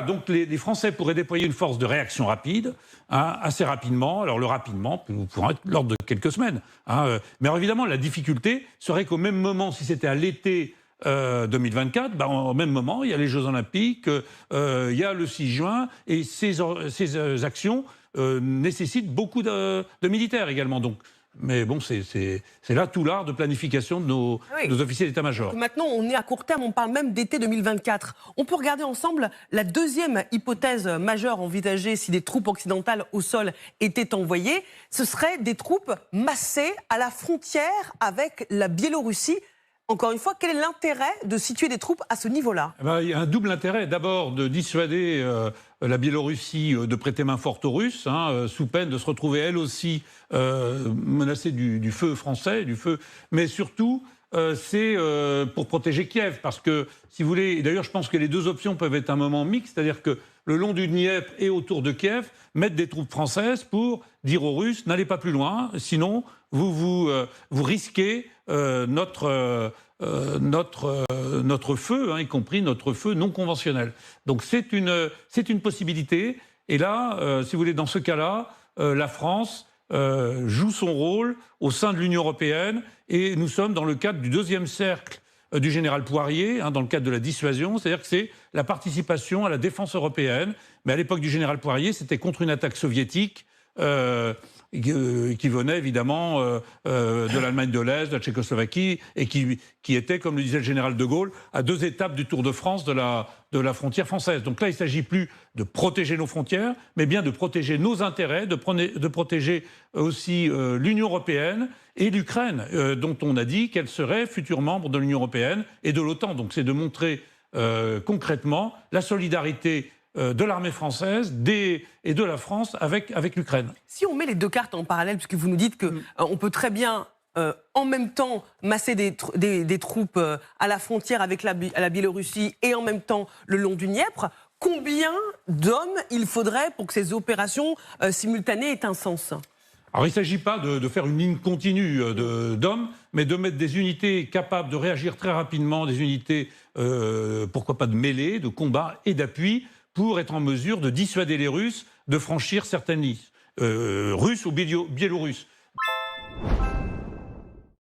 Donc les Français pourraient déployer une force de réaction rapide, hein, assez rapidement. Alors le rapidement pourrait être l'ordre de quelques semaines. Hein, mais alors, évidemment, la difficulté serait qu'au même moment, si c'était à l'été 2024, au même moment, il y a les Jeux Olympiques, il y a le 6 juin, et ces actions nécessitent beaucoup de militaires également. Donc, mais bon, c'est là tout l'art de planification de nos officiers d'état-major. Maintenant, on est à court terme, on parle même d'été 2024. On peut regarder ensemble la deuxième hypothèse majeure envisagée si des troupes occidentales au sol étaient envoyées. Ce serait des troupes massées à la frontière avec la Biélorussie. Encore une fois, quel est l'intérêt de situer des troupes à ce niveau-là ? Il y a un double intérêt. D'abord, de dissuader la Biélorussie de prêter main forte aux Russes, hein, sous peine de se retrouver elle aussi menacée du feu français, du feu. Mais surtout, c'est pour protéger Kiev. Parce que, si vous voulez, et d'ailleurs, je pense que les deux options peuvent être un moment mixte, c'est-à-dire que le long du Dniepr et autour de Kiev, mettre des troupes françaises pour dire aux Russes, n'allez pas plus loin, sinon vous risquez notre feu, hein, y compris notre feu non conventionnel. Donc c'est une possibilité. Et là, si vous voulez, dans ce cas-là, la France joue son rôle au sein de l'Union européenne, et nous sommes dans le cadre du deuxième cercle du général Poirier, hein, dans le cadre de la dissuasion, c'est-à-dire que c'est la participation à la défense européenne. Mais à l'époque du général Poirier, c'était contre une attaque soviétique qui venait évidemment de l'Allemagne de l'Est, de la Tchécoslovaquie, et qui était, comme le disait le général de Gaulle, à 2 étapes du Tour de France de la frontière française. Donc là, il ne s'agit plus de protéger nos frontières, mais bien de protéger nos intérêts, de protéger aussi l'Union européenne et l'Ukraine, dont on a dit qu'elle serait future membre de l'Union européenne et de l'OTAN. Donc c'est de montrer concrètement la solidarité de l'armée française et de la France avec l'Ukraine. Si on met les deux cartes en parallèle, puisque vous nous dites qu'on peut très bien en même temps masser des troupes à la frontière avec la Biélorussie et en même temps le long du Dniepr, combien d'hommes il faudrait pour que ces opérations simultanées aient un sens ? Alors il ne s'agit pas de faire une ligne continue d'hommes, mais de mettre des unités capables de réagir très rapidement, des unités, pourquoi pas de mêlée, de combat et d'appui, pour être en mesure de dissuader les Russes de franchir certaines lignes, russes ou biélorusses.